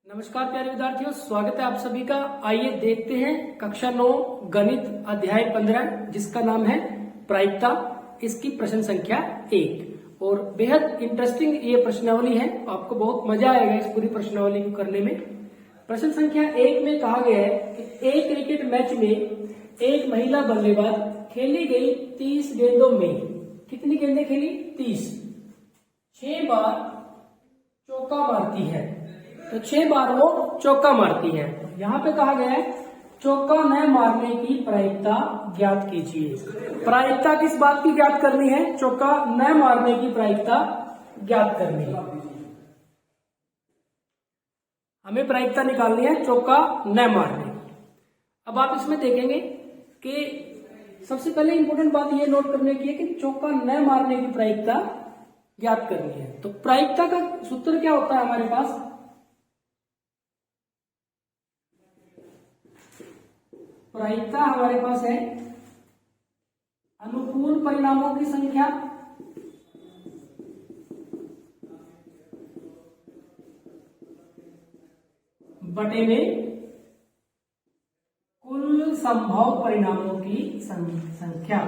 नमस्कार प्यारे विद्यार्थियों, स्वागत है आप सभी का। आइए देखते हैं कक्षा 9 गणित अध्याय 15 जिसका नाम है प्रायिकता। इसकी प्रश्न संख्या 1 और बेहद इंटरेस्टिंग ये प्रश्नावली है। आपको बहुत मजा आएगा इस पूरी प्रश्नावली को करने में। प्रश्न संख्या 1 में कहा गया है कि एक क्रिकेट मैच में एक महिला बल्लेबाज खेली गई 30 गेंदों में कितनी गेंदें खेली? 30। 6 बार चौका मारती है, तो 6 बार वो चौका मारती है। यहाँ पे कहा गया है चौका न मारने की प्रायिकता ज्ञात कीजिए। प्रायिकता किस बात की ज्ञात करनी है? चौका न मारने की प्रायिकता ज्ञात करनी है। हमें प्रायिकता निकालनी है चौका न मारने की। अब आप इसमें देखेंगे कि सबसे पहले इंपॉर्टेंट बात यह नोट करने की है कि चौका न मारने की प्रायिकता ज्ञात करनी है। तो प्रायिकता का सूत्र क्या होता है हमारे पास? प्रायिकता हमारे पास है अनुकूल परिणामों की संख्या बटे में कुल संभव परिणामों की संख्या।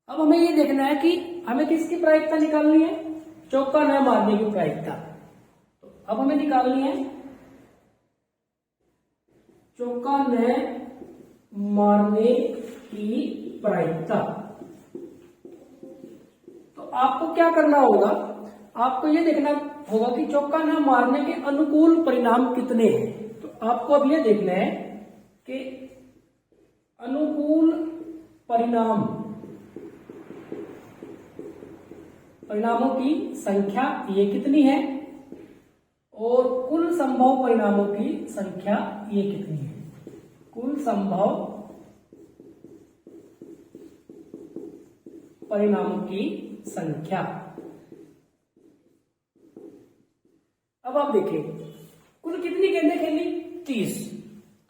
अब हमें ये देखना है कि हमें किसकी प्रायिकता निकालनी है? चौका न मारने की प्रायिकता। तो अब हमें निकालनी है चौका न मारने की प्रायिकता। तो आपको क्या करना होगा? आपको यह देखना होगा कि चौका न मारने के अनुकूल परिणाम कितने हैं। तो आपको अब यह देखना है कि अनुकूल परिणामों की संख्या ये कितनी है और कुल संभव परिणामों की संख्या ये कितनी है। कुल संभव परिणामों की संख्या। अब आप देखिए कुल कितनी गेंदें खेली? 30।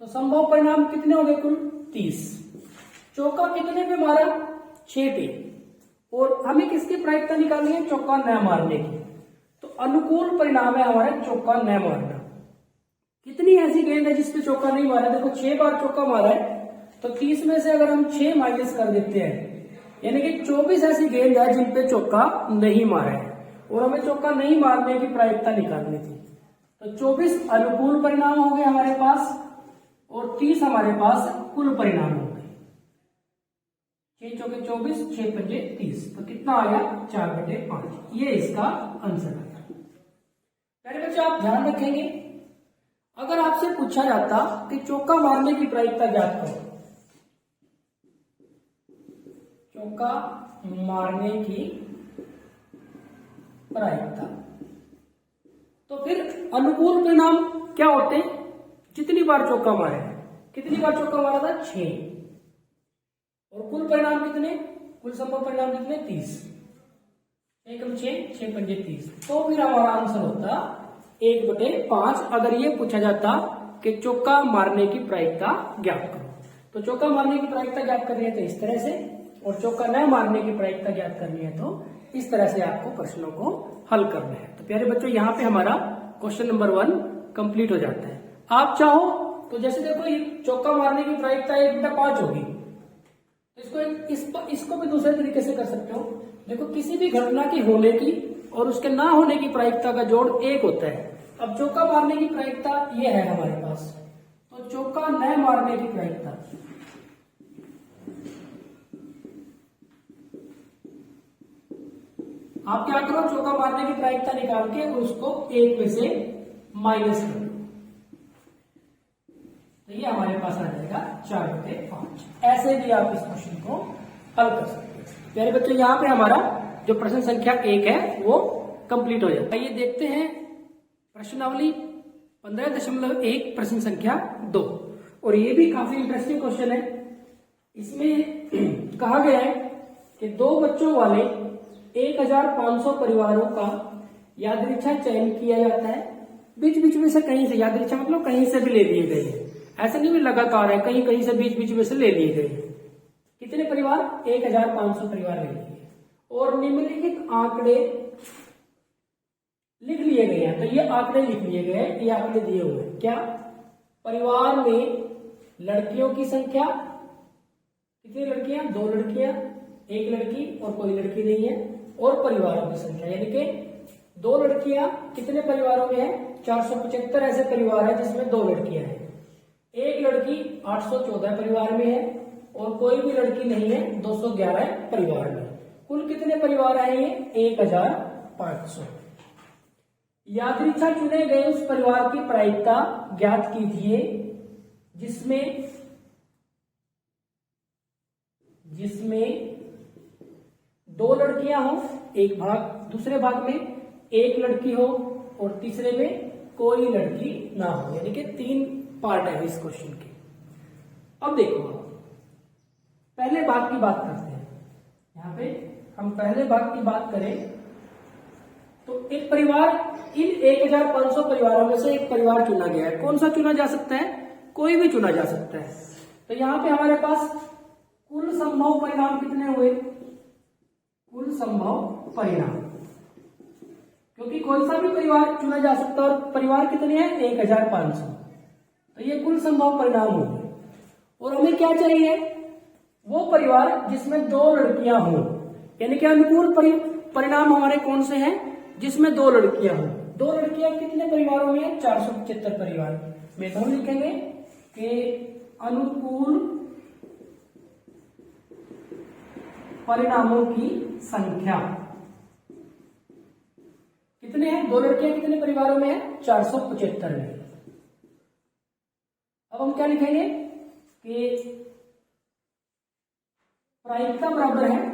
तो संभव परिणाम कितने हो गए? कुल 30। चौका कितने पे मारा? 6 पे। और हमें किसकी प्रायिकता निकालनी है? चौका न मारने की। तो अनुकूल परिणाम है हमारा चौका न मारना। कितनी ऐसी गेंद है जिसपे चौका नहीं मारा? देखो 6 बार चौका मारा है, तो 30 में से अगर हम 6 माइनस कर देते हैं, यानी कि 24 ऐसी गेंद है जिन पे चौका नहीं मारा है और हमें चौका नहीं मारने की प्रायिकता निकालनी थी। तो 24 अनुकूल परिणाम हो गए हमारे पास और 30 हमारे पास कुल परिणाम हो गए। 6 चौके 24, 6 पंजे 30। तो कितना आ गया? 4/5। ये इसका आंसर है। प्यारे बच्चे आप ध्यान रखेंगे, अगर आपसे पूछा जाता कि चौका मारने की प्रायिकता ज्ञात करो, चौका मारने की प्रायिकता, तो फिर अनुकूल परिणाम क्या होते? जितनी बार चौका मारे, कितनी बार चौका मारा था? 6। और कुल परिणाम कितने? कुल संभव परिणाम कितने? 30। 6 पंजे 30। तो फिर हमारा आंसर होता 1/5 अगर ये पूछा जाता कि चौका मारने की प्रायिकता ज्ञात करो। तो चौका मारने की प्रायिकता ज्ञात करनी है तो इस तरह से, और चौका न मारने की प्रायिकता ज्ञात करनी है तो इस तरह से आपको प्रश्नों को हल करना है। तो प्यारे बच्चों यहाँ पे हमारा क्वेश्चन नंबर 1 कंप्लीट हो जाता है। आप चाहो तो जैसे देखो ये चौका मारने की प्रायिकता 1/5 होगी, इसको भी दूसरे तरीके से कर सकते हो। देखो किसी भी घटना की होने की और उसके ना होने की प्रायिकता का जोड़ 1 होता है। अब चौका मारने की प्रायिकता ये है हमारे पास, तो चौका न मारने की प्रायिकता आप क्या करो? चौका मारने की प्रायिकता निकाल के उसको 1 में से माइनस कर दो, तो ये हमारे पास आ जाएगा 4/5। ऐसे भी आप इस क्वेश्चन को हल कर सकते हैं। प्यारे बच्चों यहाँ पे हमारा जो प्रश्न संख्या 1 है वो कंप्लीट हो जाता है। ये देखते हैं प्रश्नावली 15.1 प्रश्न संख्या 2। और ये भी काफी इंटरेस्टिंग क्वेश्चन है। इसमें कहा गया है कि 2 बच्चों वाले 1500 परिवारों का यादृच्छा चयन किया जाता है। बीच बीच में से कहीं से, यादृच्छा मतलब कहीं से भी ले लिए गए हैं, ऐसा नहीं भी लगातार है, कहीं कहीं से बीच बीच में से ले लिए गए हैं। कितने परिवार? 1500 परिवार ले लिए और निम्नलिखित आंकड़े लिख लिए गए हैं। तो ये आंकड़े लिख लिए गए हैं, ये आंकड़े दिए हुए हैं। क्या? परिवार में लड़कियों की संख्या, कितनी लड़कियां? 2 लड़कियां, 1 लड़की और कोई लड़की नहीं है। और परिवारों की संख्या यानी कि 2 लड़कियां कितने परिवारों में है? 475 ऐसे परिवार है जिसमें 2 लड़कियां हैं। 1 लड़की 814 परिवार में है और कोई भी लड़की नहीं है 211 परिवार में। कुल कितने परिवार हैं ये? 1500। यादृच्छा चुने गए उस परिवार की प्रायिकता ज्ञात कीजिए जिसमें 2 लड़कियां हो, एक भाग, दूसरे भाग में 1 लड़की हो और तीसरे में कोई लड़की ना हो, यानी कि 3 पार्ट है इस क्वेश्चन के। अब देखो, पहले भाग की बात करते हैं। यहाँ पे हम पहले भाग की बात करें तो एक परिवार, इन 1500 परिवारों में से एक परिवार चुना गया है। कौन सा चुना जा सकता है? कोई भी चुना जा सकता है। तो यहाँ पे हमारे पास कुल संभव परिणाम कितने हुए? कुल संभव परिणाम, क्योंकि कोई सा भी परिवार चुना जा सकता है और परिवार कितने हैं? 1500। तो ये कुल संभव परिणाम हो गए। और हमें क्या चाहिए? वो परिवार जिसमें 2 लड़कियां हों, यानी कि अनुकूल परिणाम हमारे कौन से हैं? जिसमें 2 लड़कियां हों। 2 लड़कियां कितने परिवारों में है? 475 परिवार में। तो हम लिखेंगे कि अनुकूल परिणामों की संख्या कितने हैं? 2 लड़कियां कितने परिवारों में है? 475 में। अब हम क्या लिखेंगे कि प्रायिकता बराबर है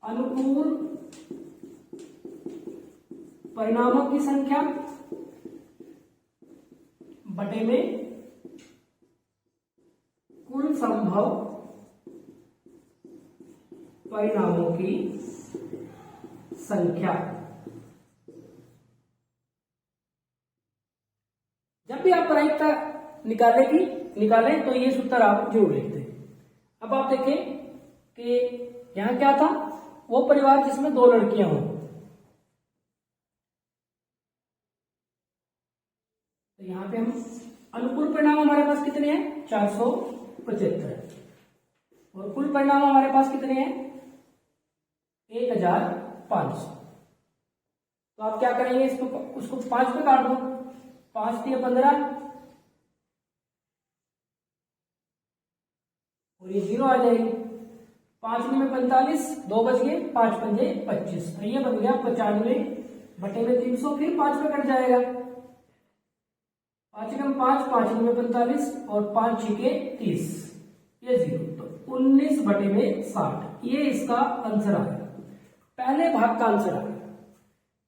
अनुकूल परिणामों की संख्या बटे में कुल संभव परिणामों की संख्या। जब भी आप प्रायिकता निकालें तो ये सूत्र आप जरूर लिखते हैं। अब आप देखें कि यहां क्या था? वो परिवार जिसमें 2 लड़कियां हों। तो यहां पे हम अनुकूल परिणाम हमारे पास कितने हैं? 475 और कुल परिणाम हमारे पास कितने हैं? 1500। तो आप क्या करेंगे? उसको 5 पे काट दो। 5 दिए 15 और ये 0 आ जाएगी। 5 में 45, 2 बच गए, 5 पंजे 25। तो ये बन गया 95 बटे में 300। फिर 5 पे कट जाएगा। 5 में 5, 5 में 45 और 5 छीके 30, ये 0। तो 19 बटे में 60। ये इसका आंसर आ गया, पहले भाग का आंसर आ गया।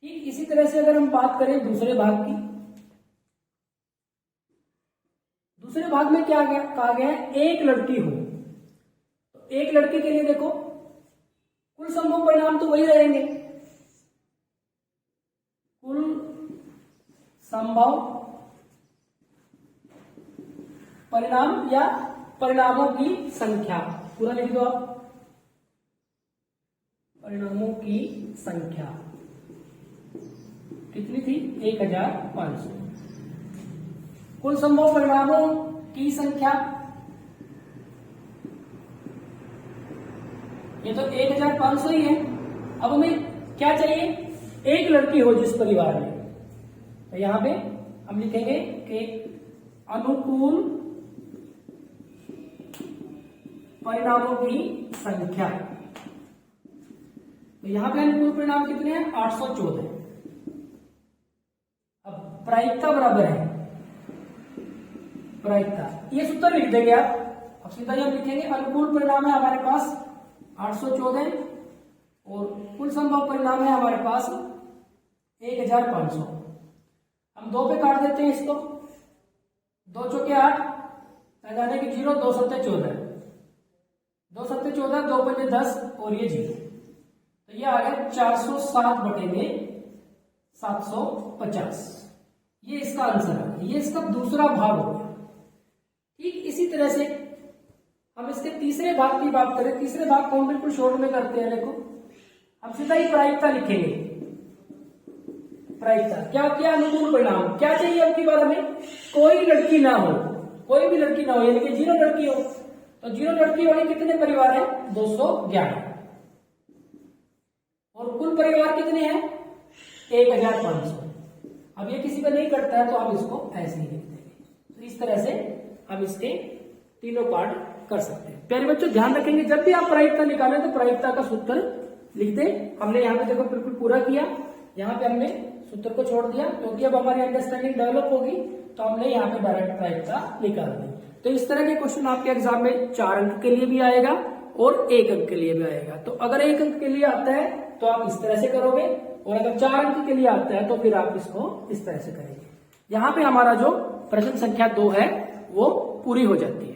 ठीक इसी तरह से अगर हम बात करें दूसरे भाग की, दूसरे भाग में क्या कहा गया है? 1 लड़की हो। तो 1 लड़के के लिए देखो कुल संभव परिणाम तो वही रहेंगे। कुल संभव परिणाम या परिणामों की संख्या, पूरा लिख दो आप। परिणामों की संख्या कितनी थी? 1500। कुल संभव परिणामों की संख्या, ये तो 1500 ही है। अब हमें क्या चाहिए? 1 लड़की हो जिस परिवार में। तो यहां पे हम लिखेंगे कि अनुकूल परिणामों की संख्या। तो यहां पे अनुकूल परिणाम कितने हैं? 814। अब प्रायिकता बराबर है, प्रायिकता ये सूत्र लिख देंगे आप। अब सीधा हम लिखेंगे अनुकूल परिणाम है हमारे पास 814 और कुल संभव परिणाम है हमारे पास 1500। हम 2 पे काट देते हैं इसको। 2 चौके 8, जाने की 0, 2 सत्ते 14, 2 सत्ते 14, 2 पंजे 10 और ये 0। तो ये आ गया 407 बटे में 750। ये इसका आंसर है। ये इसका दूसरा भाग हो गया। ठीक इसी तरह से हम इसके तीसरे भाग की बात करें। तीसरे भाग को हम बिल्कुल शॉर्ट में करते हैं। देखो हम सीधा ही प्रायिकता लिखेंगे। प्रायिकता क्या क्या अनुकूल परिणाम क्या चाहिए अब की बार हमें, कोई लड़की ना हो, कोई भी लड़की ना हो, यानी कि 0 लड़की हो। तो 0 लड़की वाले कितने परिवार है, 211। और कुल परिवार कितने हैं, 1500। अब ये किसी का नहीं करता है तो हम इसको ऐसे ही लिख देंगे। तो इस तरह से हम इसके तीनों पार्ट कर सकते हैं। प्यारे बच्चों ध्यान रखेंगे, जब भी आप प्रायिकता निकालें तो प्रायिकता का सूत्र लिख दें। हमने यहाँ पे देखो बिल्कुल पूरा किया, यहाँ पे हमने सूत्र को छोड़ दिया, क्योंकि अब हमारी अंडरस्टैंडिंग डेवलप होगी तो हमने यहाँ पे डायरेक्ट प्रायिकता निकाल दी। तो इस तरह के क्वेश्चन आपके एग्जाम में 4 अंक के लिए भी आएगा और 1 अंक के लिए भी आएगा। तो अगर 1 अंक के लिए आता है तो आप इस तरह से करोगे, और अगर 4 अंक के लिए आता है तो फिर आप इसको इस तरह से करेंगे। यहाँ पे हमारा जो प्रश्न संख्या 2 है वो पूरी हो जाती है।